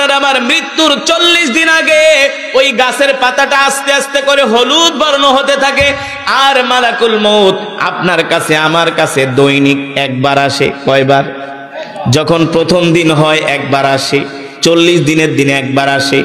আপনার আমার মৃত্যুর 40 দিন আগে ওই গাছের পাতাটা আস্তে আস্তে করে হলুদ বর্ণ হতে থাকে। আর মালাকুল মউত আপনার কাছে আমার কাছে দৈনিক একবার আসে। কয়বার? যখন প্রথম দিন হয় একবার আসে, 40 দিনের দিনে একবার আসে,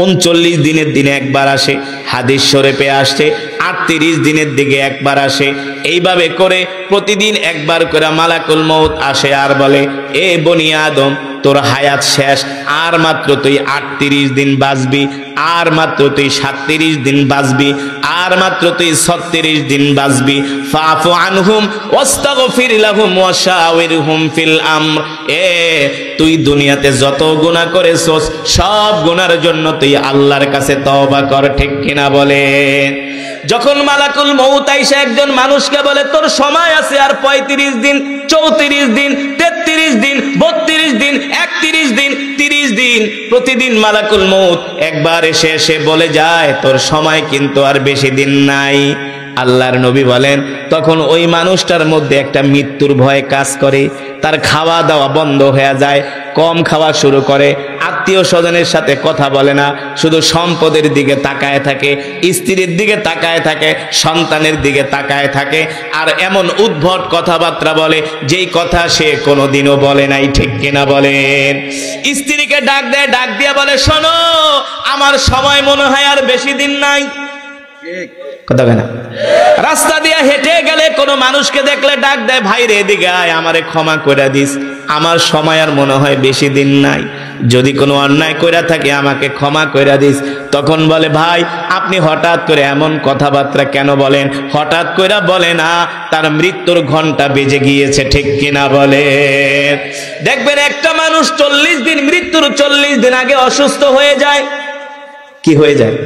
39 দিনের দিনে একবার আসে, হাদিস শরীফে আসছে 38 দিনের দিকে একবার আসে। এইভাবে করে প্রতিদিন একবার করে মালাকুল মউত আসে আর বলে, এ বনি আদম, তোর হায়াত শেষ, আর মাত্র তুই 38 দিন বাঁচবি, আর মাত্র তুই 37 দিন বাঁচবি, আর মাত্র তুই 36 দিন বাঁচবি। ফাফু আনহুম ওয়াস্তাগফির লাহুম ওয়াশাওয়িরহুম ফিল আমর। তুই দুনিয়াতে যত গুনাহ করেছস সব গুনার জন্য তুই আল্লাহর কাছে তওবা কর। ঠিক কিনা বলে? যখন মালাকুল মউত আইসা একজন মানুষকে বলে, তোর সময় আছে আর 35 দিন, 34 দিন, 33 দিন, 32 দিন, 31 দিন, 30 দিন, প্রতিদিন মালাকুল মউত একবার এসে এসে বলে যায়, তোর সময় কিন্তু আর বেশি দিন নাই। আল্লাহর নবী বলেন, তখন ওই মানুষটার মধ্যে একটা মৃত্যুর ভয় কাজ করে, তার খাওয়া দাওয়া বন্ধ হয়ে যায়, কম খাওয়া শুরু করে, আত্মীয় স্বজনের সাথে কথা বলে না, শুধু সম্পদের দিকে তাকায় থাকে, স্ত্রীর দিকে তাকায় থাকে, সন্তানের দিকে তাকায় থাকে, আর এমন উদ্ভট কথাবার্তা বলে যেই কথা সে কোনোদিনও বলে নাই। ঠিক কিনা বলেন? স্ত্রীকে ডাক দেয়, ডাক দিয়ে বলে, শোনো, আমার সময় মনে হয় আর বেশি দিন নাই। কথা বলে না? রাস্তা দিয়ে হেঁটে গেলে কোনো মানুষকে দেখলে ডাক দেয়, ভাই রে এদিকে আয়, আমারে ক্ষমা করে দিস, আমার সময় আর মনে হয় বেশি দিন নাই, যদি কোনো অন্যায় কইরা থাকে আমাকে ক্ষমা কইরা দিস। তখন বলে, ভাই আপনি হঠাৎ করে এমন কথাবার্তা কেন বলেন? হঠাৎ কইরা বলে না, তার মৃত্যুর ঘন্টা বেজে গিয়েছে। ঠিক কিনা বলে? দেখবেন একটা মানুষ 40 দিন, মৃত্যুর 40 দিন আগে অসুস্থ হয়ে যায়। কি হয়ে যায়?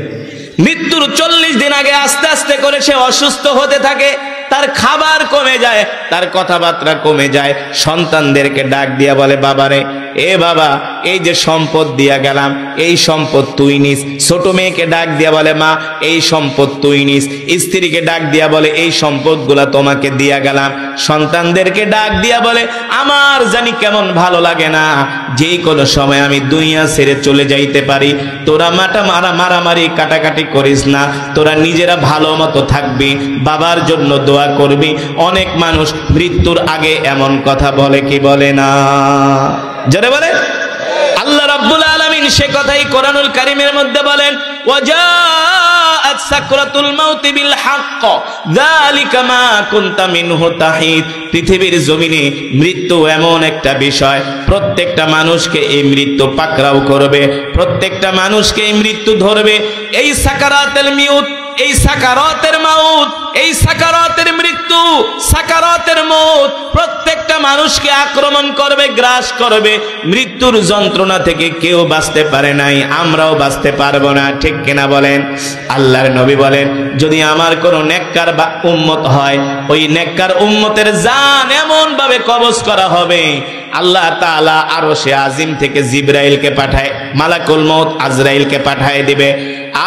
মৃত্যুর 40 দিন আগে আস্তে আস্তে করে সে অসুস্থ হতে থাকে, তার খাবার কমে যায়, তার কথাবার্তা কমে যায়। সন্তানদেরকে ডাক দিয়া বলে, বাবারে, এ বাবা, এই যে সম্পদ দিয়া গেলাম, এই সম্পদ তুই নিস। ছোট মেয়েকে ডাক দিয়া বলে, মা, এই সম্পদ তুই নিস। স্ত্রীকে ডাক দিয়া বলে, এই সম্পদগুলা তোমাকে দিয়া গেলাম। সন্তানদেরকে ডাক দিয়া বলে, আমার জানি কেমন ভালো লাগে না, যেই কোনো সময় আমি দুনিয়া ছেড়ে চলে যাইতে পারি, তোরা মারামারি কাটাকাটি করিস না, তোরা নিজেরা ভালো মতো থাকবি, বাবার জন্য দোয়া করবি। অনেক মানুষ মৃত্যুর আগে এমন কথা বলে কি বলে না? জোরে বলে। আল্লাহ রাব্বুল আলামিন সে কথাই কোরআনুল কারীমের মধ্যে বলেন, ওয়াজাআত সাকরাতুল মাউতি বিল হক যালিকা মা কুনতা মিনহু তাহিদ। পৃথিবীর জমিনে মৃত্যু এমন একটা বিষয়, প্রত্যেকটা মানুষকে এই মৃত্যু পাকড়াও করবে, প্রত্যেকটা মানুষকে এই মৃত্যু ধরবে। এই সাকারাতুল মাউত, এই সাকারাতের মাউত, এই সাকারাতের মৃত্যু, সাকারাতের মউত প্রত্যেকটা মানুষকে আক্রমণ করবে, গ্রাস করবে। মৃত্যুর যন্ত্রণা থেকে কেউ বাঁচতে পারে নাই, আমরাও বাঁচতে পারবো না। ঠিক কিনা বলেন? আল্লাহর নবী বলেন, যদি আমার কোনো নেককার বা উম্মত হয়, ওই নেককার উম্মতের জান এমন ভাবে কবজ করা হবে, আল্লাহ তাআলা আরশে আজিম থেকে জিবরাইলকে পাঠায়, মালাকুল মউত আজরাইলকে পাঠায় দিবে,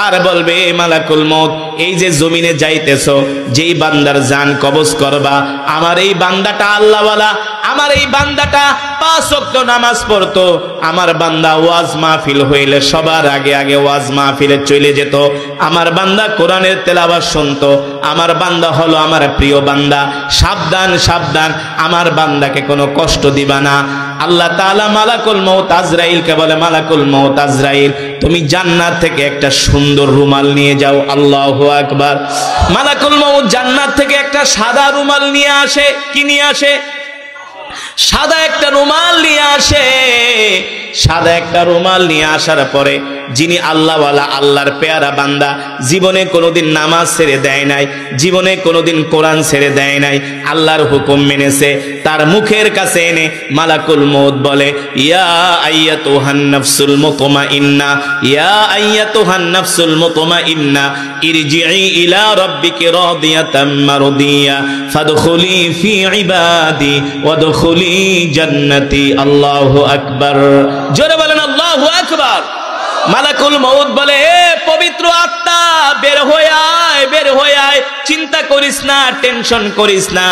আর বলবে, মালাকুল মউত, এই যে জমিনে যাইতেছো, যেই বান্দার জান কবজ করবা, আমার এই বান্দাটা আল্লাহওয়ালা, আমার এই বান্দাটা 5 ওয়াক্ত নামাজ পড়তো, আমার বান্দা ওয়াজ মাহফিল হইলে সবার আগে আগে ওয়াজ মাহফিলে চলে যেত, আমার বান্দা কোরআনের তেলাওয়াত শুনতো, আমার বান্দা হলো আমার প্রিয় বান্দা, সাবধান সাবধান, আমার বান্দাকে কোনো কষ্ট দিবা না। আল্লাহ তাআলা মালাকুল মউত আজরাইলকে বলে, মালাকুল মউত আজরাইল, তুমি জান্নাত থেকে একটা সুন্দর রুমাল নিয়ে যাও। আল্লাহু আকবার। মালাকুল মউত জান্নাত থেকে একটা সাদা রুমাল নিয়ে আসে। কি নিয়ে আসে? সাদা একটা রুমাল নিয়ে আসে। সাদা একটা রুমাল নিয়ে আসার পরে, যিনি আল্লাহওয়ালা, আল্লাহর পেয়ারা বান্দা, জীবনে কোনোদিন নামাজ ছেড়ে দেয় নাই, জীবনে কোনোদিন কোরআন ছেড়ে দেয় নাই, আল্লাহর হুকুম মেনেছে, তার মুখের কাছে এনে মালাকুল মউত বলে, ইয়া আইয়াতুহান নাফসুল মুতমাইন্না, ইয়া আইয়াতুহান নাফসুল মুতমাইন্না, ইরজিই ইলা রাব্বিকি রাদিয়াতাম মারদিয়া ফাদখুলি ফি ইবাদি ওয়াদখুলি জান্নাতি। আল্লাহু আকবার। জোরে বলেন আল্লাহু আকবার। মালাকুল মউত বলে, হে পবিত্র আত্মা, বের হয়ে আয়, বের হয়ে আয়, চিন্তা করিস না, টেনশন করিস না।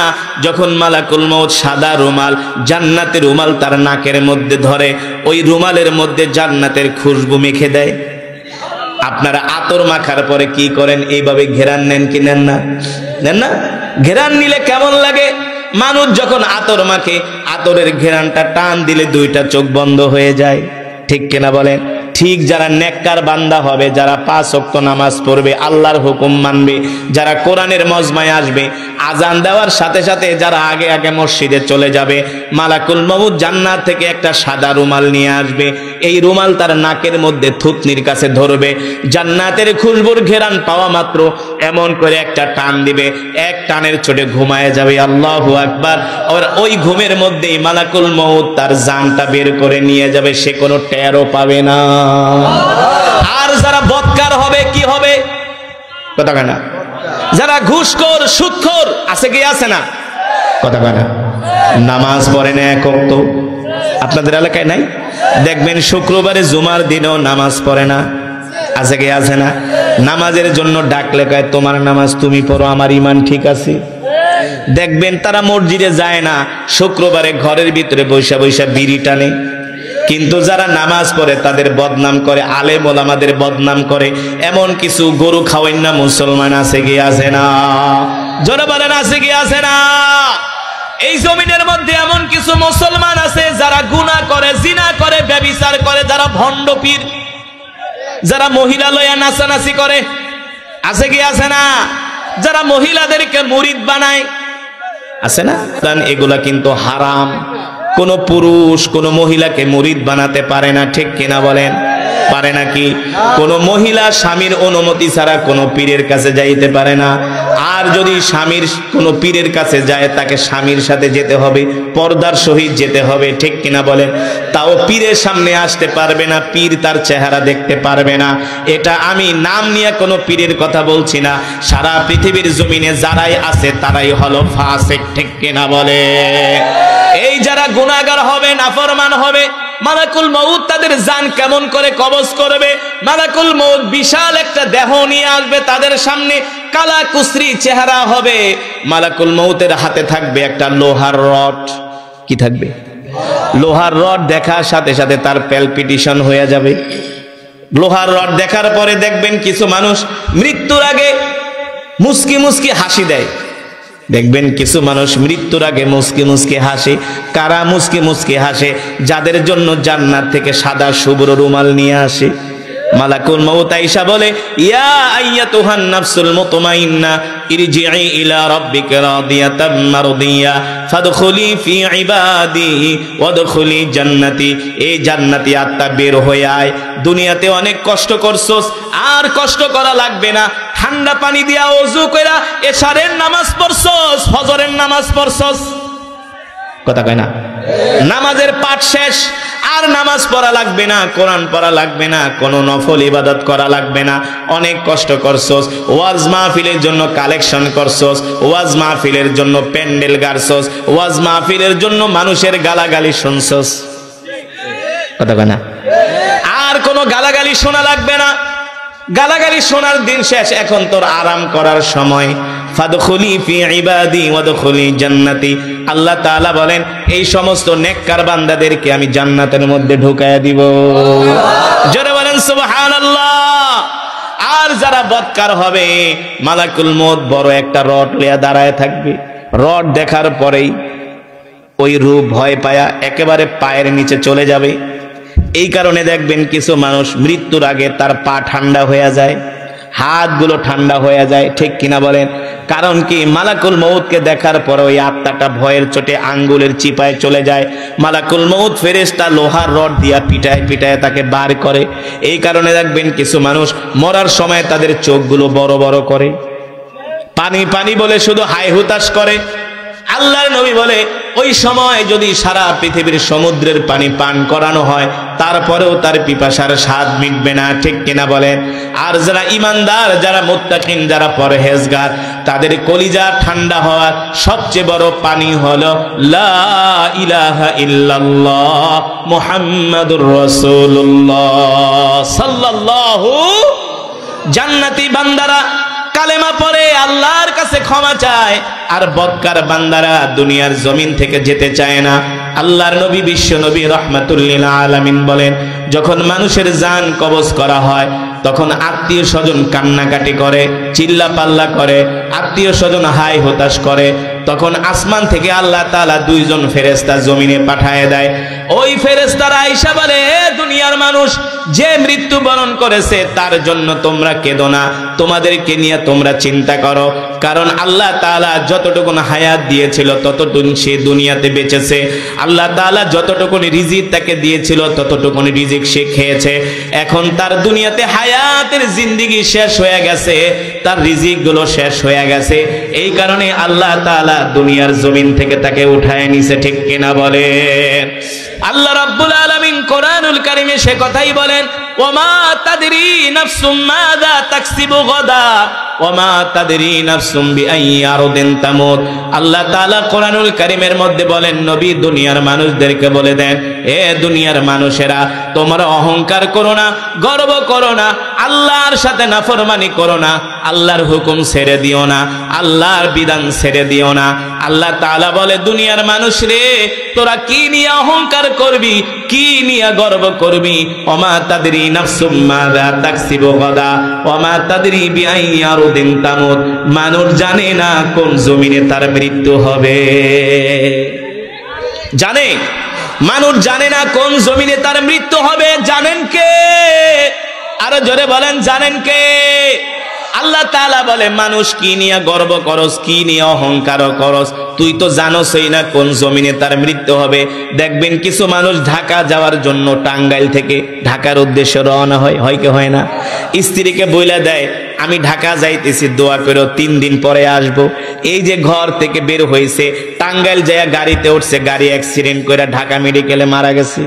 যখন মালাকুল মউত সাদা রুমাল, জান্নাতের রুমাল তার নাকের মধ্যে ধরে, ওই রুমালের মধ্যে জান্নাতের খুশবু মেখে দেয়। আপনারা আতর মাখার পরে কি করেন? এইভাবে ঘেরান নেন কি নেন না? নেন না? ঘেরান নিলে কেমন লাগে? মানুষ যখন আতর মাখে, আতরের ঘেরানটা টান দিলে দুইটা চোখ বন্ধ হয়ে যায়, ঠিক কিনা বলেন? ঠিক যারা নেককার বান্দা হবে, যারা 5 ওয়াক্ত নামাজ পড়বে, আল্লাহর হুকুম মানবে, যারা কোরআনের মজমায় আসবে, আজান দেওয়ার সাথে সাথে যারা আগে আগে মসজিদে চলে যাবে, মালাকুল মউত জান্নাত থেকে একটা সাদা রুমাল নিয়ে আসবে। এই রুমাল তার নাকের মধ্যে থুতনির কাছে ধরবে, জান্নাতের খুশবুর ঘেরান পাওয়া মাত্র এমন করে একটা টান দিবে, এক টানের চোটে ঘুমায় যাবে। আল্লাহু আকবার। আর ওই ঘুমের মধ্যেই মালাকুল মউত তার জানটা বের করে নিয়ে যাবে, সে কোনো টেরও পাবে না। আর যারা বদকার হবে কি হবে? কথা কয় না? যারা ঘুষখোর, সুদখোর আছে কি আছে না? কথা কয় না? নামাজ পড়ে না এক ওয়াক্ত, আপনাদের এলাকায় নাই? দেখবেন শুক্রবারে জুমার দিনও নামাজ পড়ে না, আছে কি আছে না? নামাজের জন্য ডাকলে কয় তোমার নামাজ তুমি পড়ো, আমার ঈমান ঠিক আছে। দেখবেন তারা মসজিদে যায় না, শুক্রবারে ঘরের ভিতরে বৈশা বৈশা বিড়ি টানে। কিন্তু যারা নামাজ পড়ে তাদের বদনাম করে, আলেম ওলামাদের বদনাম করে। এমন কিছু গরু খাওয়াই না মুসলমান আছে কি আছে না? জোরে বলেন আছে কি আছে না? এই জমিনের মধ্যে এমন কিছু মুসলমান আছে যারা গুনাহ করে, জিনা করে, ব্যভিচার করে, যারা ভণ্ড পীর, যারা মহিলা লয়া নাচানাচি করে, আছে কি আছে না? যারা মহিলাদেরকে মুরিদ বানায়, আছে না? এগুলা কিন্তু হারাম। কোন পুরুষ কোন মহিলাকে মুরিদ বানাতে পারে না, ঠিক কিনা বলেন? পারে নাকি? কোন মহিলা স্বামীর অনুমতি ছাড়া কোন পীরের কাছে যাইতে পারে না। আর যদি স্বামীর কোন পীরের কাছে যায়, তাকে স্বামীর সাথে যেতে হবে, পর্দার সহিত যেতে হবে, ঠিক কিনা বলেন? তাও পীরের সামনে আসতে পারবে না, পীর তার চেহারা দেখতে পারবে না। এটা আমি নাম নিয়ে কোনো পীরের কথা বলছি না, সারা পৃথিবীর জমিনে যারাই আছে তারাই হলো ফাসিক, ঠিক কিনা বলে? এই যারা গুনাহগার হবে, নাফরমান হবে, মালাকুল মউত তাদের জান কেমন করে কবজ করবে? মালাকুল মউত বিশাল একটা দেহ নিয়ে আসবে তাদের সামনে, কালা কুসরি চেহারা হবে। মালাকুল মউতের হাতে থাকবে একটা লোহার রড। কি থাকবে? লোহার রড। দেখার সাথে সাথে তার প্যালপিটেশন হয়ে যাবে। লোহার রড দেখার পরে দেখবেন কিছু মানুষ মৃত্যুর আগে মুস্কি মুস্কি হাসি দেয়। দেখবেন কিছু মানুষ মৃত্যুর আগে মুস্কি মুস্কি হাসে। কারা মুস্কি মুস্কি হাসে? যাদের জন্য জান্নাত থেকে সাদা শুভ্র রুমাল নিয়ে আসে। মালাকুল মউত আয়েশা বলে, ইয়া আইয়াতুহান নাফসুল মুতমাইন্না ইরজিই ইলা রাব্বিকা রাদিয়াতাম মারদিয়া ফাদখুলি ফি ইবাদি ওয়াদখুলি জান্নাতি। এই জান্নাতি আত্মা বের হয়ে আয়। দুনিয়াতে অনেক কষ্ট করছস, আর কষ্ট করা লাগবে না। ঠান্ডা পানি দিয়া ওযু কইরা এশারের নামাজ পড়ছস, ফজরের নামাজ পড়ছস, কথা কয় না? নামাজের পাঠ শেষ, আর নামাজ পড়া লাগবে না, কোরআন পড়া লাগবে না, কোনো নফল ইবাদত করা লাগবে না। অনেক কষ্ট করছস, ওয়াজ মাহফিলের জন্য কালেকশন করছস, ওয়াজ মাহফিলের জন্য প্যান্ডেল গাড়ছস, ওয়াজ মাহফিলের জন্য মানুষের গালাগালি শুনছস, কথা কয় না? আর কোনো গালাগালি শোনা লাগবে না। গালাগালি শোনার দিন শেষ, এখন তোর আরাম করার সময়। ফাদখুলি ফি ইবাদি ওয়াদখুলি জান্নাতি। আল্লাহ তাআলা বলেন, এই সমস্ত নেককার বান্দাদেরকে আমি জান্নাতের মধ্যে ঢুকায়া দিব। জোরে বলেন সুবহানাল্লাহ। আর যারা বদকার হবে, মালাকুল মউত বড় একটা রড লইয়া দাঁড়ায় থাকবে। রড দেখার পরেই ওই রূপ ভয় পায়া একেবারে পায়ের নিচে চলে যাবে। এই কারণে দেখবেন কিছু মানুষ মৃত্যুর আগে তার পা ঠান্ডা হয়ে যায়, হাতগুলো ঠান্ডা হয়ে যায়, ঠিক কিনা বলেন? কারণ কি? মালাকুল মউতকে দেখার পরে ওই আত্মাটা ভয়ের চোটে আঙ্গুলের চিপায় চলে যায়। মালাকুল মউত ফেরেশতা লোহার রড দিয়া পিটায় পিটায় তাকে বার করে। এই কারণে দেখবেন কিছু মানুষ মরার সময় তাদের চোখগুলো বড় বড় করে, পানি পানি বলে শুধু হাই হুতাশ করে। আল্লাহর নবী বলে, ওই সময় যদি সারা পৃথিবীর সমুদ্রের পানি পান করানো হয়, তারপরেও তার পিপাসার স্বাদ মিটবে না, ঠিক কিনা বলেন? আর যারা ইমানদার, যারা মুত্তাকিন, যারা পরহেজগার, তাদের কলিজা ঠান্ডা হওয়ার সবচেয়ে বড় পানি হলো লা ইলাহা ইল্লাল্লাহ মুহাম্মাদুর রাসূলুল্লাহ সাল্লাল্লাহু। জান্নাতি বান্দারা কালেমা পড়ে আল্লাহর কাছে ক্ষমা চায়, আর বদকার বান্দারা দুনিয়ার জমিন থেকে যেতে চায় না। আল্লাহর নবী বিশ্ব নবী রাহমাতুল্লিল আলামিন বলেন, যখন মানুষের জান কবজ করা হয় তখন আত্মীয় স্বজন কান্নাকাটি করে, চিল্লা পাল্লা করে, আত্মীয় স্বজন হাই হতাশ করে। তখন আসমান থেকে আল্লাহ তাআলা দুইজন ফেরেশতা জমিনে পাঠায় দেয়। ওই ফেরেশতারা আয়েশা বলে, হে দুনিয়ার মানুষ, যে মৃত্যুবরণ করেছে তার জন্য তোমরা কেঁদো না, তোমাদেরকে নিয়ে তোমরা চিন্তা করো। কারণ আল্লাহ তাআলা যতটুকু হায়াত দিয়েছিল ততটুকু সে দুনিয়াতে বেঁচেছে। আল্লাহ তাআলা যতটুকু রিজিক তাকে দিয়েছিল ততটুকু রিজিক সে খেয়েছে। এখন তার দুনিয়াতে হায়াতের জিন্দেগি শেষ হয়ে গেছে, তার রিজিক গুলো শেষ হয়ে গেছে। এই কারণে আল্লাহ তাআলা দুনিয়ার জমিন থেকে তাকে উঠায় নিছে। ঠিক কিনা বলেন? আল্লাহ রাব্বুল আলামিন কোরআনুল কারীমে সে কথাই বলেন, ওমা তাদরি নাফসুম মাযা তাকসিবু গাদা ওমা তাদরি নাফসুম বিআইয়ি আরদিন তামুত। আল্লাহ তাআলা কোরআনুল কারীমের মধ্যে বলেন, নবী দুনিয়ার মানুষদেরকে বলে দেন, এ দুনিয়ার মানুষেরা, তোমরা অহংকার করো না, গর্ব করো না, আল্লাহর সাথে নাফরমানি করো না, আল্লাহর হুকুম ছেড়ে দিও না, আল্লাহর বিধান ছেড়ে দিও না। আল্লাহ তাআলা বলে, দুনিয়ার মানুষ রে, তোরা কি নিয়ে অহংকার করবি, কি নিয়ে গর্ব করবি? ওমা তাদরি নাফসুম মাযা তাকসিবু গাদা ওমা তাদরি বিআইয়ি আরদিন তামুত। মানুষ জানে না কোন জমিনে তার মৃত্যু হবে। জানে? মানুষ জানে না কোন জমিনে তার মৃত্যু হবে। জানেন কে? আরো জোরে বলেন, জানেন কে? আল্লাহ তাআলা বলে, মানুষ কি নিয়ে গর্ব করস, কি নিয়ে অহংকার করস? তুই তো জানোসই না কোন জমিনে তার মৃত্যু হবে। দেখবেন কিছু মানুষ ঢাকা যাওয়ার জন্য টাঙ্গাইল থেকে ঢাকার উদ্দেশ্যে রওনা হয় কি হয় না? স্ত্রীকে বইলা দেয়, আমি ঢাকা যাইতেছি, দোয়া করো 3 দিন পরে আসবো। এই যে ঘর থেকে বের হয়েছে, টাঙ্গাইল যায় গাড়িতে উঠছে, গাড়ি অ্যাক্সিডেন্ট করে ঢাকা মেডিকেলে মারা গেছে,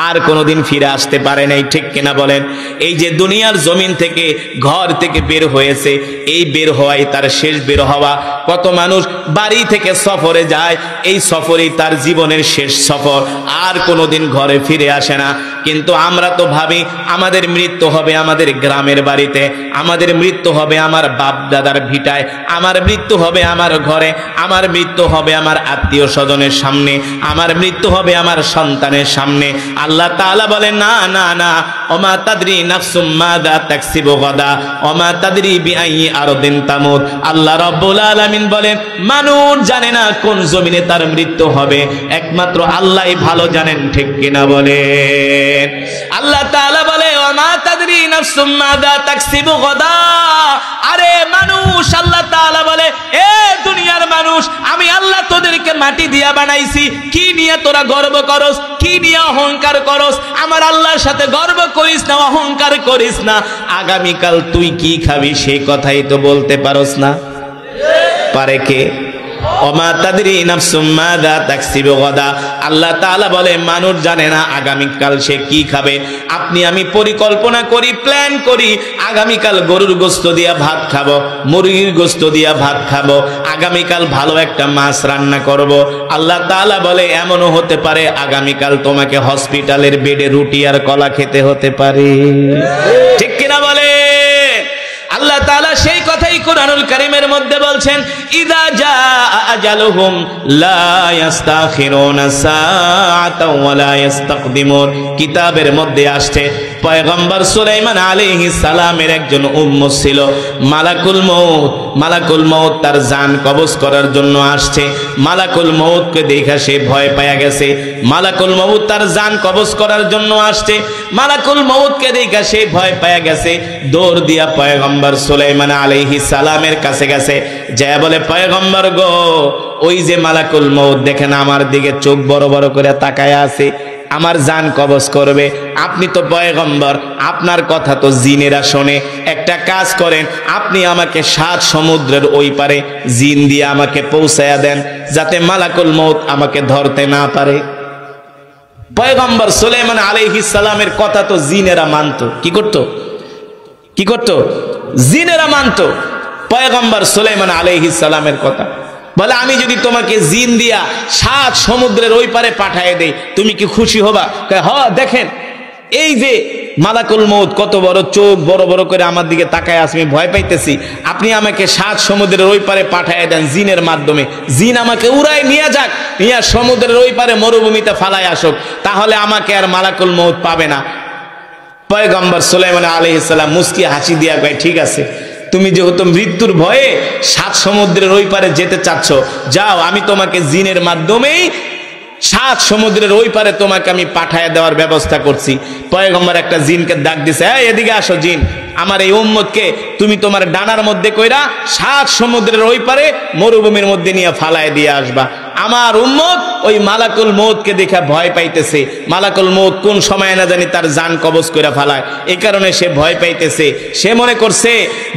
আর কোনোদিন ফিরে আসতে পারে নাই। ঠিক কিনা বলেন? এই যে দুনিয়ার জমিন থেকে ঘর থেকে বের হয়েছে, এই বের হওয়াই তার শেষ বের হওয়া। কত মানুষ বাড়ি থেকে সফরে যায়, এই সফরেই তার জীবনের শেষ সফর, আর কোনোদিন ঘরে ফিরে আসে না। কিন্তু আমরা তো ভাবি আমাদের মৃত্যু হবে আমাদের গ্রামের বাড়িতে, আমাদের মৃত্যু হবে আমার বাপ দাদার ভিটায়, আমার মৃত্যু হবে আমার ঘরে, আমার মৃত্যু হবে আমার আত্মীয় স্বজনের সামনে, আমার মৃত্যু হবে আমার সন্তানের সামনে। আল্লাহ তাআলা বলেন, না না না, ওমা তাদরি নাফসুম মাযা তাকসিবু গাদা ওমা তাদরি বিআইয়ি আরদিন তামুত। আল্লাহ রাব্বুল আলামিন বলেন, মানুষ জানে না কোন জমিনে তার মৃত্যু হবে, একমাত্র আল্লাহই ভালো জানেন। ঠিক কিনা বলেন? আল্লাহ তাআলা বলে, ওমা তাদরি নাফসুম মাযা তাকসিবু গাদা। আরে মানুষ, আল্লাহ তাআলা বলে, এ দুনিয়ার মানুষ, আমি আল্লাহ তোদেরকে মাটি দিয়া বানাইছি, কি নিয়ে তোরা গর্ব করস, কি নিয়ে অহংকার করস? আমার আল্লাহর সাথে গর্ব করিস না, অহংকার করিস না। আগামীকাল তুই কি খাবি সেই কথাই তো বলতে পারস না। পারে কে? ওমা তাদরি নাফসুম মাযা তাকসিবু গাদা। আল্লাহ তাআলা বলে, মানুষ জানে না আগামীকাল সে কি খাবে। আপনি আমি পরিকল্পনা করি, প্ল্যান করি, আগামীকাল গরুর গোশত দিয়া ভাত খাবো, মুরগির গোশত দিয়া ভাত খাবো, আগামীকাল ভালো একটা মাছ রান্না করব। আল্লাহ তাআলা বলে, এমনও হতে পারে আগামীকাল তোমাকে হসপিটালের বেডে রুটি আর কলা খেতে হতে পারে। ঠিক কিনা বলে? আল্লাহ তাআলা সেই কথাই কোরআনুল কারীমের মধ্যে বলছেন, ইযা জাআ আজালুহুম লা ইস্তাখিরুনা সাআতাও ওয়া লা ইস্তাকদিমুন। কিতাবের মধ্যে আসছে, পয়গম্বর সুলাইমান আলাইহিস সালামের একজন উম্মত ছিল, মালাকুল মউত। মালাকুল মউত তার জান কবজ করার জন্য আসছে। মালাকুল মউতকে দেখা সে ভয় পেয়ে গেছে। মালাকুল মউত তার জান কবজ করার জন্য আসছে। মালাকুল মউতকে দেখা সে ভয় পেয়ে গেছে। দৌড় দিয়া পয়গম্বর সুলাইমান আলাইহিস সালামের কাছে গেছে, যায় বলে, পয়গম্বর গো, ওই যে মালাকুল মউত দেখেন আমার দিকে চোখ বড় বড় করে তাকায় আছে, আমার জান কবজ করবে। আপনি তো পয়গম্বর, আপনার কথা তো জিনেরা শোনে। একটা কাজ করেন, আপনি আমাকে 7 সমুদ্রের ওই পারে জিন দিয়ে আমাকে পৌঁছায়া দেন, যাতে মালাকুল মউত আমাকে ধরতে না পারে। পয়গম্বর সুলাইমান আলাইহিস সালামের কথা তো জিনেরা মানতো। কি করতো? কি করতো? জিনেরা মানতো পয়গম্বর সুলাইমান আলাইহিস সালামের কথা। বলে, আমি যদি তোমাকে জিন দিয়া 7 সমুদ্রের ওই পারে পাঠিয়ে দেই, তুমি কি খুশি হবা? হ্যাঁ, দেখেন এই যে মালাকুল মউত কত বড় চোখ বড় বড় করে আমার দিকে তাকায় আছে, আমি ভয় পাইতেছি, আপনি আমাকে 7 সমুদ্রের ওই পারে পাঠায় দেন জিনের মাধ্যমে, জিন আমাকে উড়ায় নিয়ে যাক, নিয়ে সমুদ্রের ওই পারে মরুভূমিতে ফালায় আসুক, তাহলে আমাকে আর মালাকুল মউত পাবে না। পয়গম্বর সুলাইমান আলাইহিস সালাম মুস্কি হাসি দিয়া কয়, ঠিক আছে, তুমি যেহেতু মৃত্যুর ভয়ে 7 সমুদ্রের ওই পারে যেতে চাচ্ছ, যাও, আমি তোমাকে জিনের মাধ্যমেই 7 সমুদ্রের ওই পারে তোমাকে আমি পাঠায় দেওয়ার ব্যবস্থা করছি। পয়গম্বর একটা জিনকে ডাক দিছে, এদিকে আসো জিন, আমার এই উম্মতকে তুমি তোমার ডানার মধ্যে কইরা 7 সমুদ্রের ওই পারে মরুভূমির মধ্যে নিয়ে ফালায় দিয়ে আসবা। আমার উম্মত ওই মালাকুল মউতকে দেখে ভয় পাইতেছে, মালাকুল মউত কোন সময় না জানি তার জান কবজ করে ফালায়, এই কারণে সে ভয় পাইতেছে। সে মনে করছে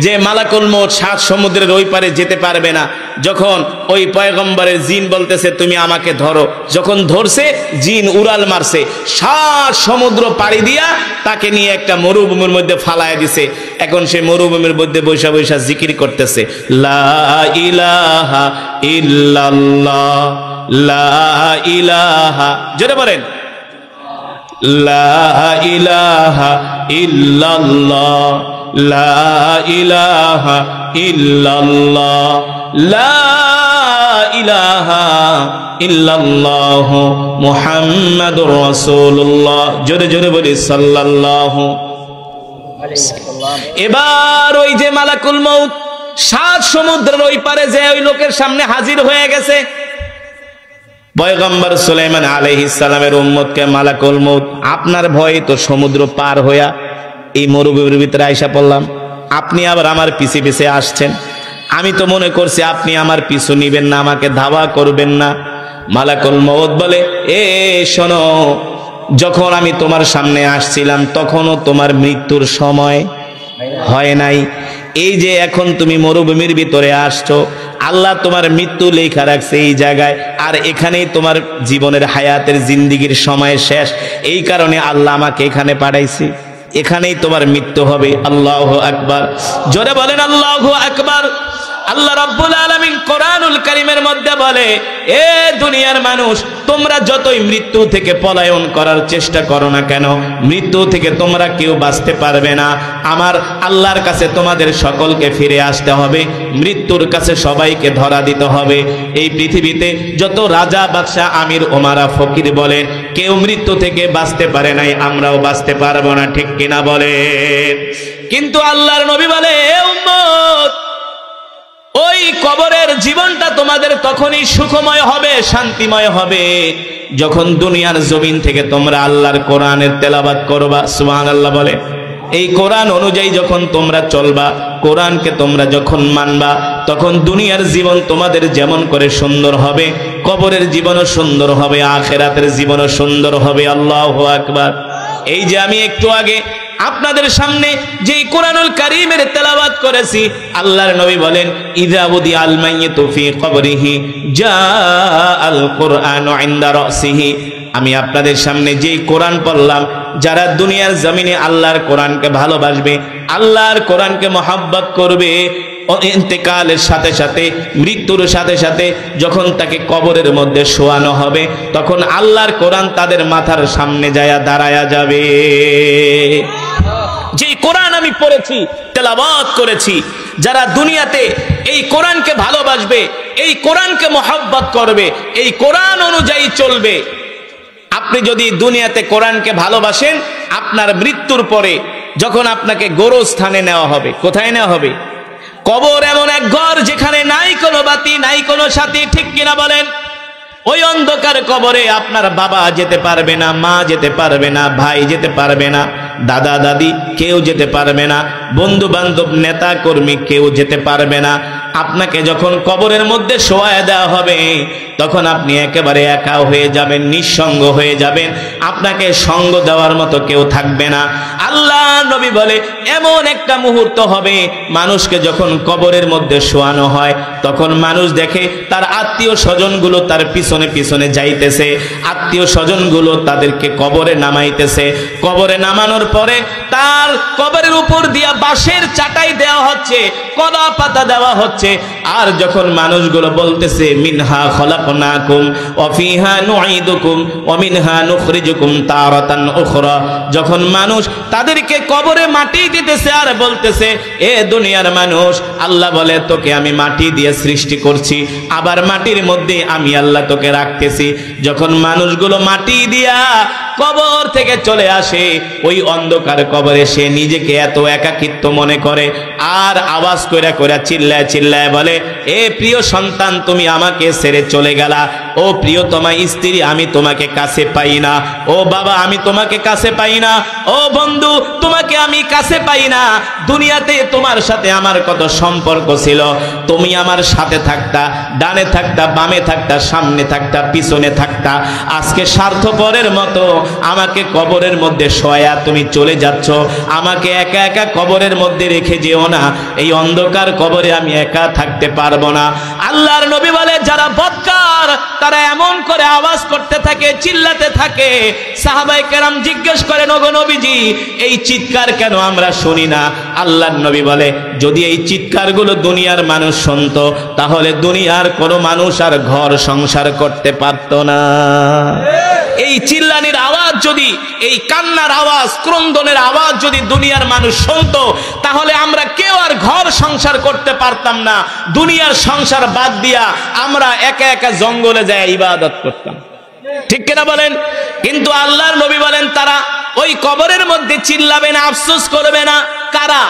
যে মালাকুল মউত 7 সমুদ্রের ওই পারে যেতে পারবে না। যখন ওই পয়গম্বরের জিন বলতেছে তুমি আমাকে ধরো, যখন ধরছে জিন উড়াল মারছে, 7 সমুদ্র পাড়ি দিয়া তাকে নিয়ে একটা মরুভূমির মধ্যে ফালায় দিছে। এখন সে মরুভূমির মধ্যে বৈশা বৈশা জিকির করতেছে, লা ইলাহা ইল্লাল্লাহ, লা ইলাহা, জোরে বলেন, লা ইলাহা ইল্লাল্লাহ, লা ইলাহা ইল্লাল্লাহ, লা ইলাহা ইল্লাল্লাহ মুহাম্মাদুর রাসূলুল্লাহ, জোরে জোরে বলি সাল্লাল্লাহু। এবার ওই যে মালাকুল মউত 7 সমুদ্রের ওই পারে যে ওই লোকের সামনে হাজির হয়ে গেছে। পয়গম্বর সুলাইমান আলাইহিস সালামের উম্মতকে মালাকুল মউত, আপনার ভয়ে তো সমুদ্র পার হইয়া এই মরুভূমির ভিতরে আইসা পড়লাম, আপনি আবার আমার পিছে পিছে আসছেন, আমি তো মনে করছি আপনি আমার পিছু নিবেন না, আমাকে ধাওয়া করবেন না। মালাকুল মউত বলে, এ শোনো, যখন আমি তোমার সামনে আসছিলাম তখনও তোমার মৃত্যুর সময় হয় নাই, এই যে এখন তুমি মরুভূমির ভিতরে আসছো, আল্লাহ তোমার মৃত্যু লেখা রাখছে এই জায়গায়, আর এখানেই তোমার জীবনের হায়াতের জিন্দিগির সময় শেষ, এই কারণে আল্লাহ আমাকে এখানে পাঠাইছে, এখানেই তোমার মৃত্যু হবে। আল্লাহু আকবার, জোরে বলেন আল্লাহু আকবার। আল্লাহ রাব্বুল আলামিন কোরআনুল কারীমের মধ্যে বলে, এ দুনিয়ার মানুষ, তোমরা যতই মৃত্যু থেকে পলায়ন করার চেষ্টা করো না কেন, মৃত্যু থেকে তোমরা কেউ বাঁচতে পারবে না। আমার আল্লাহর কাছে তোমাদের সকলকে ফিরে আসতে হবে, মৃত্যুর কাছে সবাইকে ধরা দিতে হবে। এই পৃথিবীতে যত রাজা বাদশাহ আমির ওমারা ফকির বলেন, কেউ মৃত্যু থেকে বাঁচতে পারে নাই, আমরাও বাঁচতে পারবো না, ঠিক কিনা বলে? কিন্তু আল্লাহর নবী বলে, এ উম্মত, ওই কবরের জীবনটা তোমাদের তখনই সুখময় হবে, শান্তিময় হবে, যখন দুনিয়ার জমিন থেকে তোমরা আল্লাহর কোরআনের তেলাওয়াত করবা। সুবহানাল্লাহ বলে, এই কোরআন অনুযায়ী যখন তোমরা চলবা, কোরআনকে তোমরা যখন মানবা, তখন দুনিয়ার জীবন তোমাদের যেমন করে সুন্দর হবে, কবরের জীবনও সুন্দর হবে, আখিরাতের জীবনও সুন্দর হবে। আল্লাহু আকবার। এই যে আমি একটু আগে আপনাদের সামনে যে কোরআনুল কারীমের তেলাওয়াত করেছি, আল্লাহর নবী বলেন, ইযা বুদি আল মাইয়িতু ফি কবরিহি জাআল কুরআনু ইনদা রাসিহি। আমি আপনাদের সামনে যে কোরআন পড়লাম, যারা দুনিয়ার জমিনে আল্লাহর কোরআনকে ভালোবাসবে, আল্লাহর কোরআনকে মহব্বত করবে, ইন্তেকালের সাথে সাথে, মৃত্যুর সাথে সাথে যখন তাকে কবরের মধ্যে শোয়ানো হবে, তখন আল্লাহর কোরআন তাদের মাথার সামনে যায়া দাঁড়ায়া যাবে। যে কোরআন আমি পড়েছি, তেলাওয়াত করেছি, যারা দুনিয়াতে এই কোরআনকে ভালোবাসবে, এই কোরআনকে মহব্বত করবে, এই কোরআন অনুযায়ী চলবে, আপনি যদি দুনিয়াতে কোরআনকে ভালোবাসেন, আপনার মৃত্যুর পরে যখন আপনাকে গোরস্থানে নেওয়া হবে, কোথায় নেওয়া হবে? কবর এমন এক ঘর যেখানে নাই কোনো বাতি, নাই কোনো সাথী, ঠিক কিনা বলেন? ওই অন্ধকার কবরে আপনার বাবা যেতে পারবে না, মা যেতে পারবে না, ভাই যেতে পারবে না, দাদা দাদি কেউ যেতে পারবে না, বন্ধু বান্ধব নেতা কর্মী কেউ যেতে পারবে না। আপনাকে যখন কবরের মধ্যে শোয়ায় দেওয়া হবে, তখন আপনি একেবারে একা হয়ে যাবেন, নিঃসঙ্গ হয়ে যাবেন, আপনাকে সঙ্গ দেওয়ার মতো কেউ থাকবে না। আল্লাহ নবী বলে, এমন একটা মুহূর্ত হবে, মানুষকে যখন কবরের মধ্যে শোয়ানো হয়, তখন মানুষ দেখে তার আত্মীয় স্বজনগুলো তার পিছনে পিছনে যাইতেছে, আত্মীয় স্বজনগুলো তাদেরকে কবরে নামাইতেছে। কবরে নামানোর পরে তার কবরের উপর দিয়া বাঁশের চাটাই দেওয়া হচ্ছে, কলা পাতা দেওয়া হচ্ছে। আর যখন মানুষগুলো বলতেছে মিনহা খলাকনাকুম ওয়া ফিহা নুঈদুকুম ওয়া মিনহা নুখরিজুকুম তারাতান উখরা, যখন মানুষ তাদেরকে কবরে মাটি দিতেছে আর বলতেছে এ দুনিয়ার মানুষ, আল্লাহ বলে তোকে আমি মাটি দিয়ে সৃষ্টি করছি, আবার মাটির মধ্যে আমি আল্লাহ তোকে রাখতেছি। যখন মানুষগুলো মাটি দিয়া কবর থেকে চলে আসে, ওই অন্ধকার কবরে সে নিজেকে এত একাকিত্ব মনে করে আর আওয়াজ কইরা কইরা চিল্লায় চিল্লায় বলে এ প্রিয় সন্তান তুমি আমাকে ছেড়ে চলে গেলা, ও প্রিয়তমা স্ত্রী আমি তোমাকে কাছে পাই না, ও বাবা আমি তোমাকে কাছে পাই না, ও বন্ধু তোমাকে আমি কাছে পাই না। দুনিয়াতে তোমার সাথে আমার কত সম্পর্ক ছিল, তুমি আমার সাথে থাকতা, ডানে থাকতা, বামে থাকতা, সামনে থাকতা, পিছনে থাকতা। আজকে স্বার্থপরের মতো আমাকে কবরের মধ্যে শোয়া তুমি চলে যাচ্ছ, আমাকে একা একা কবরের মধ্যে রেখে যেও না, এই অন্ধকার কবরে আমি একা থাকতে পারবো না। আল্লাহর নবী বলে যারা বদকার তারা এমন করে আওয়াজ করতে থাকে, চিল্লাতে থাকে। সাহাবায়ে কেরাম জিজ্ঞেস করেন ওগো নবীজি এই চিৎকার কেন আমরা শুনি না? আল্লাহর নবী বলে যদি এই চিৎকারগুলো দুনিয়ার মানুষ শুনতো তাহলে দুনিয়ার কোনো মানুষ আর ঘর সংসার করতে পারতো না। এই চিল্লানির আওয়াজ যদি, এই কান্নার আওয়াজ, ক্রন্দনের আওয়াজ যদি দুনিয়ার মানুষ শুনতো তাহলে আমরা কেউ আর ঘর সংসার করতে পারতাম না। দুনিয়ার সংসার বাদ দিয়া আমরা একা একা জঙ্গলে যায় ইবাদত করতাম, ঠিক কিনা বলেন? কিন্তু আল্লাহর নবী বলেন তারা ওই কবরের মধ্যে চিল্লাবে না, আফসোস করবে না। কারা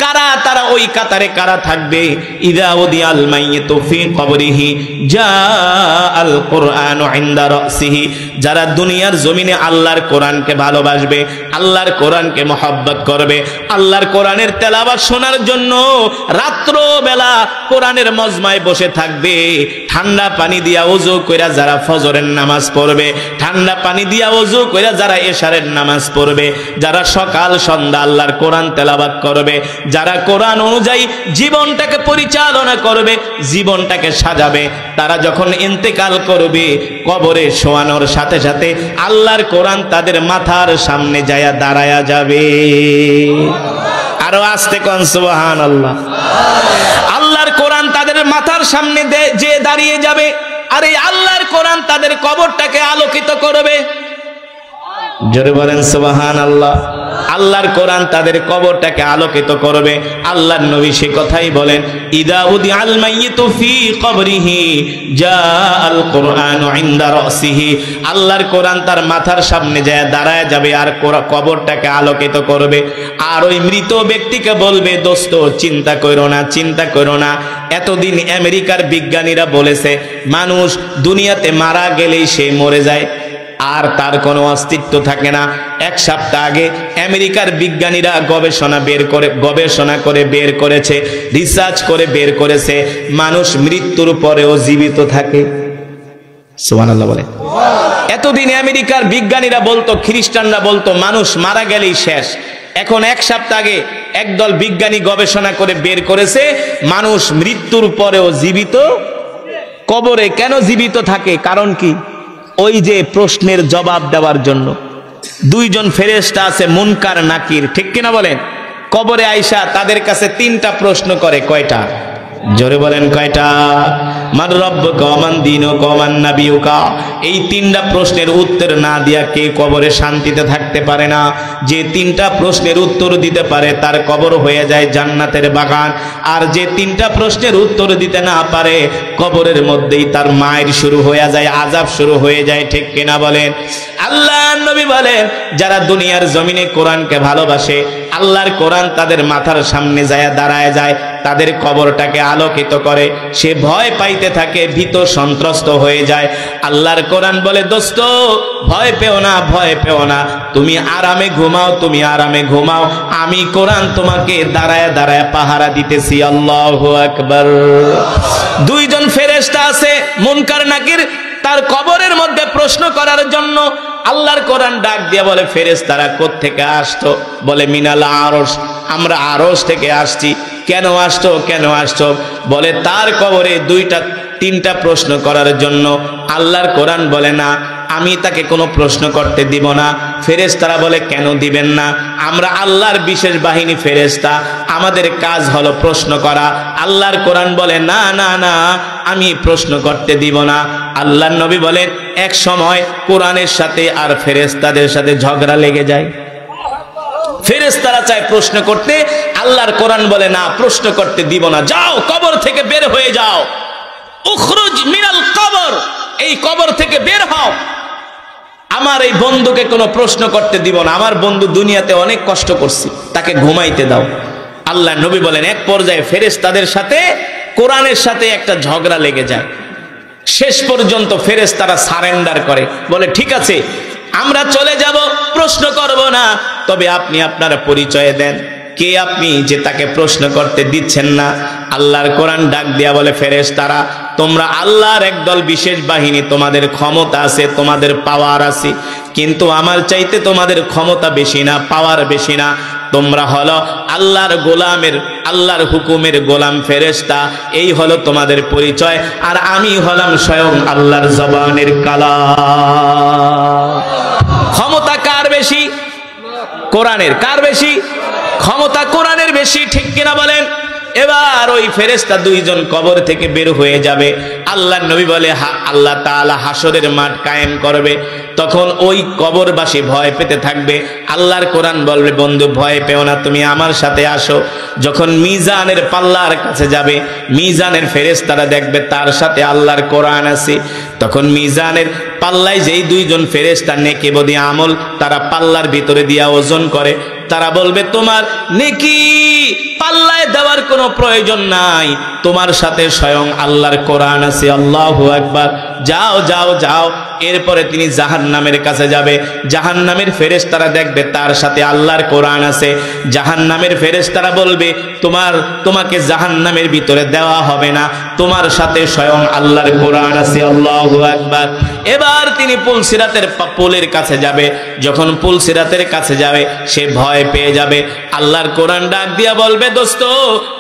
কারা তারা ওই কাতারে কারা থাকবে? ইযা উদিয়াল মাইয়িতু ফি কবরিহি জাআল কুরআনু ইনদা রাসিহি, যারা দুনিয়ার জমিনে আল্লাহর কোরআনকে ভালোবাসবে, আল্লাহর কোরআনকে মহব্বত করবে, আল্লাহর কোরআনের তেলাওয়াত শোনার জন্য রাত্র বেলা কোরআনের মজমায় বসে থাকবে, ঠান্ডা পানি দিয়া ওযু কইরা যারা ফজরের নামাজ পড়বে, ঠান্ডা পানি দিয়া ওযু কইরা যারা এশারের নামাজ পড়বে, যারা সকাল সন্ধ্যা আল্লাহর কোরআন তেলাওয়াত করবে, যারা কোরআন অনুযায়ী জীবনটাকে পরিচালনা করবে, জীবনটাকে সাজাবে, তারা যখন ইন্তেকাল করবে কবরে শোয়ানোর সাথে সাথে আল্লাহর কোরআন তাদের মাথার সামনে যায়া দাঁড়ায়া যাবে। আরো আস্তে কোন সুবহানাল্লাহ। আল্লাহর কোরআন তাদের মাথার সামনে যে দাঁড়িয়ে যাবে, আর এই আল্লাহর কোরআন তাদের কবরটাকে আলোকিত করবে। জোরে বলেন সুবহানাল্লাহ। আল্লাহর কোরআন তাদের কবরটাকে আলোকিত করবে। আল্লাহর নবী সে কথাই বলেন ইদা উদিআল মাইয়িতু ফি কবরিহি জাআল কুরআনু ইনদা রাসিহি, আল্লাহর কোরআন তার মাথার সামনে যায় দাঁড়ায় যাবে আর কবরটাকে আলোকিত করবে। আর ওই মৃত ব্যক্তিকে বলবে দোস্ত চিন্তা করো না, চিন্তা করো না। এতদিন আমেরিকার বিজ্ঞানীরা বলেছে মানুষ দুনিয়াতে মারা গেলেই সে মরে যায় আর তার কোনো অস্তিত্ব থাকে না। এক সপ্তাহ আগে আমেরিকার বিজ্ঞানীরা গবেষণা করে বের করেছে, রিসার্চ করে বের করেছে মানুষ মৃত্যুর পরেও জীবিত থাকে। সুবহানাল্লাহ বলে। এতদিন আমেরিকার বিজ্ঞানীরা বলতো, খ্রিস্টানরা বলতো মানুষ মারা গেলেই শেষ। এখন এক সপ্তাহ আগে একদল বিজ্ঞানী গবেষণা করে বের করেছে মানুষ মৃত্যুর পরেও জীবিত। কবরে কেন জীবিত থাকে? কারণ কি? ওই যে প্রশ্নের জবাব দেওয়ার জন্য দুইজন ফেরেশতা আছে, মুনকার নাকির, ঠিক কিনা বলেন? কবরে আইসা তাদের কাছে তিনটা প্রশ্ন করে। কয়টা? জোরে বলেন কয়টা? মান রব্বুকা ওয়া মান দীনুকা ওয়া মান নাবিয়ুকা। এই তিনটা প্রশ্নের উত্তর না দিয়া কে কবরে শান্তিতে থাকতে পারে না। যে তিনটা প্রশ্নের উত্তর দিতে পারে তার কবর হয়ে যায় জান্নাতের বাগান। আর যে তিনটা প্রশ্নের উত্তর দিতে না পারে কবরের মধ্যেই তার মায়ের শুরু হয়ে যায়, আযাব শুরু হয়ে যায়, ঠিক কিনা বলেন? আল্লাহর নবী বলেন যারা দুনিয়ার জমিনে কোরআনকে ভালোবাসে, আল্লাহর কোরআন তাদের মাথার সামনে যায় দাঁড়ায় যায়, তাদের কবরটাকে আলোকিত করে, সে ভয় পাইতে থাকে, ভীত সন্ত্রস্ত হয়ে যায়। আল্লাহর কোরআন বলে দোস্ত ভয় পেও না, ভয় পেও না, তুমি আরামে ঘুমাও, তুমি আরামে ঘুমাও, আমি কোরআন তোমাকে দাঁড়ায় দাঁড়ায় পাহারা দিতেছি। আল্লাহু আকবার। দুইজন ফেরেশতা আছে মুনকার নাকির, তার কবরের মধ্যে প্রশ্ন করার জন্য আল্লাহর কোরআন ডাক দিয়ে বলে ফেরেশতারা কোত্থেকে আসতো? বলে মিনাল আরশ, আমরা আরশ থেকে আসছি। কেন আসতো, কেন আসতো? বলে তার কবরে তিনটা প্রশ্ন করার জন্য। আল্লাহর কোরআন বলে না, আমি তাকে কোনো প্রশ্ন করতে দিব না। ফেরেশতারা বলে কেন দিবেন না? আমরা আল্লাহর বিশেষ বাহিনী ফেরেশতা, আমাদের কাজ হলো প্রশ্ন করা। আল্লাহর কোরআন বলে না না না, আমি প্রশ্ন করতে দিব না। আল্লাহর নবী বলেন এক সময় কোরআনের সাথে আর ফেরেশতাদের সাথে ঝগড়া লেগে যায়। ফেরেশতারা চায় প্রশ্ন করতে, আল্লাহর কোরআন বলে না, প্রশ্ন করতে দিব না, যাও কবর থেকে বের হয়ে যাও, উখরুজ মিনাল কবর, এই কবর থেকে বের হও, আমার এই বন্ধুকে কোনো প্রশ্ন করতে দিব না, আমার বন্ধু দুনিয়াতে অনেক কষ্ট করছে, তাকে ঘুমাইতে দাও। আল্লাহর নবী বলেন এক পর্যায়ে ফেরেশতাদের সাথে কোরআনের সাথে একটা ঝগড়া লেগে যায়। শেষ পর্যন্ত ফেরেশতারা সারেন্ডার করে, বলে ঠিক আছে আমরা চলে যাব, প্রশ্ন করব না, তবে আপনি আপনার পরিচয় দেন, কে আপনি যে তাকে প্রশ্ন করতে দিচ্ছেন না? আল্লাহর কোরআন ডাক দিয়া বলে ফেরেশতারা তোমরা আল্লাহর একদল বিশেষ বাহিনী, তোমাদের ক্ষমতা আছে, তোমাদের পাওয়ার আছে, কিন্তু আমার চাইতে তোমাদের ক্ষমতা বেশি না, পাওয়ার বেশি না। তোমরা হলো আল্লাহর গোলামের, আল্লাহর হুকুমের গোলাম ফেরেশতা, এই হলো তোমাদের পরিচয়। আর আমি হলাম স্বয়ং আল্লাহর জবানের কালাম। ক্ষমতা কার বেশি? কোরআনের। কার বেশি? ক্ষমতা কোরআনের বেশি, ঠিক কিনা বলেন? এবার ওই ফেরেশতা দুইজন কবর থেকে বের হয়ে যাবে। আল্লাহর নবী বলে আল্লাহ তাআলা হাসরের মাঠ কায়েম করবে, তখন ওই কবরবাসী ভয় পেতে থাকবে। আল্লাহর কোরআন বলবে বন্ধু ভয় পেও না, তুমি আমার সাথে আসো। যখন মিজানের পাল্লার কাছে যাবে, মিজানের ফেরেশতারা দেখবে তার সাথে আল্লাহর কোরআন আছে, তখন মিজানের পাল্লায় যেই দুইজন ফেরেশতা নেকি বদি আমল তারা পাল্লার ভিতরে দিয়া ওজন করে, তারা বলবে তোমার নেকি পাল্লায় দেওয়ার কোনো প্রয়োজন নাই, তোমার সাথে স্বয়ং আল্লাহর কোরআন আছে। আল্লাহু আকবার। যাও যাও যাও। এরপরে তিনি জাহান্নামের কাছে যাবে, জাহান্নামের ফেরেশতারা দেখবে তার সাথে আল্লাহর কোরআন আছে। জাহান্নামের ফেরেশতারা বলবে তোমাকে জাহান্নামের ভিতরে দেওয়া হবে না, তোমার সাথে স্বয়ং আল্লাহর কোরআন আছে। আল্লাহু আকবার। এবার তিনি পুলসিরাতের পুলের কাছে যাবে, যখন পুলসিরাতের কাছে যাবে সে ভয় পেয়ে যাবে। আল্লাহর কোরআন ডাক দিয়া বলবে দোস্ত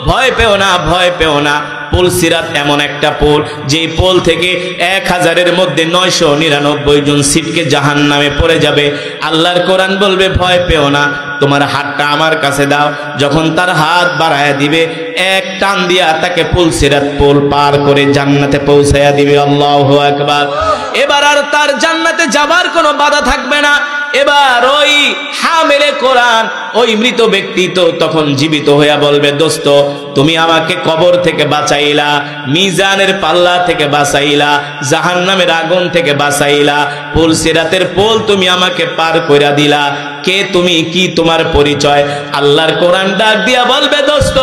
ভয় পেও না, ভয় পেও না। পুলসিরাত এমন একটা পুল, যেই পুল থেকে 1000-এর মধ্যে 999 জন সিটকে জাহান্নামে পড়ে যাবে। আল্লাহর কোরআন বলবে ভয় পেও না, তোমার হাতটা আমার কাছে দাও। যখন তার হাত বাড়ায়া দিবে, এক টান দিয়া তাকে পুলসিরাত পুল পার করে জান্নাতে পৌঁছায়া দিবে। আল্লাহু আকবার। এবার আর তার জান্নাতে যাবার কোনো বাধা থাকবে না। এবার ওই হামিলে কোরআন, ওই মৃত ব্যক্তি তো তখন জীবিত হইয়া বলবে দোস্ত তুমি আমাকে কবর থেকে বাঁচাইলা, মিজানের পাল্লা থেকে বাঁচাইলা, জাহান্নামের আগুন থেকে বাঁচাইলা, পুলসিরাতের পোল তুমি আমাকে পার কইরা দিলা, কে তুমি, কি তোমার পরিচয়? আল্লাহর কোরআন ডাক দিয়া বলবে দোস্ত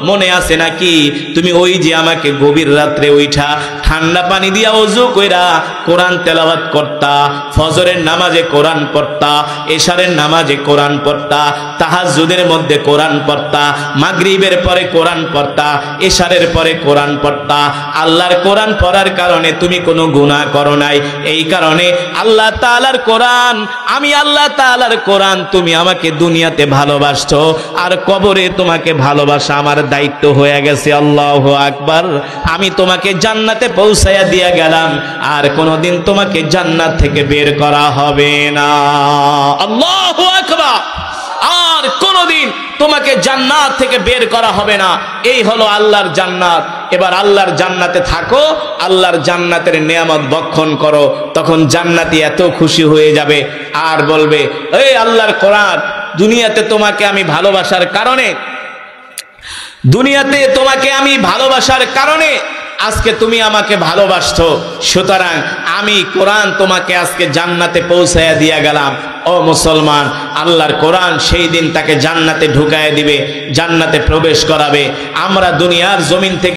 মনে আছে নাকি তুমি ওই যে আমাকে গভীর রাত্রে উঠা ঠান্ডা পানি দিয়া ওযু কইরা কোরআন তেলাওয়াত করতা, ফজরের নামাজে কোরআন পড়তা, এশারের নামাজে কোরআন পড়তা, তাহাজ্জুদের মধ্যে কোরআন পড়তা, মাগরিবের পরে কোরআন পড়তা, এশারের পরে কোরআন পড়তা। আল্লাহর কোরআন পড়ার কারণে তুমি কোনো গুনাহ করো নাই, এই কারণে আল্লাহ তাআলার কোরআন, আমি আল্লাহ তাআলার কোরআন তুমি আমাকে দুনিয়াতে ভালোবাসছো, আর কবরে তোমাকে ভালোবাসা আমার দায়িত্ব হয়ে গেছে। আল্লাহু আকবার। আমি তোমাকে জান্নাতে পৌঁছায়া দিয়া গেলাম, আর কোনোদিন তোমাকে জান্নাত থেকে বের করা হবে না। আল্লাহু আকবার। আর কোনোদিন তোমাকে জান্নাত থেকে বের করা হবে না। এই হলো আল্লাহর জান্নাত। এবার আল্লাহর জান্নাতে থাকো, আল্লাহর জান্নাতের নিয়ামত ভক্ষণ করো, তখন জান্নাতি এত খুশি হয়ে যাবে আর বলবে এই আল্লাহর কোরআন, দুনিয়াতে তোমাকে আমি ভালোবাসার কারণে, দুনিয়াতে তোমাকে আমি ভালোবাসার কারণে আজকে তুমি আমাকে ভালোবাসছো, সুতরাং আমি কোরআন তোমাকে আজকে জান্নাতে পৌঁছায়া দিয়া গেলাম। ও মুসলমান, আল্লাহর কোরআন সেই দিন তাকে জান্নাতে ঢুকায় দিবে, জান্নাতে প্রবেশ করাবে। আমরা দুনিয়ার জমিন থেকে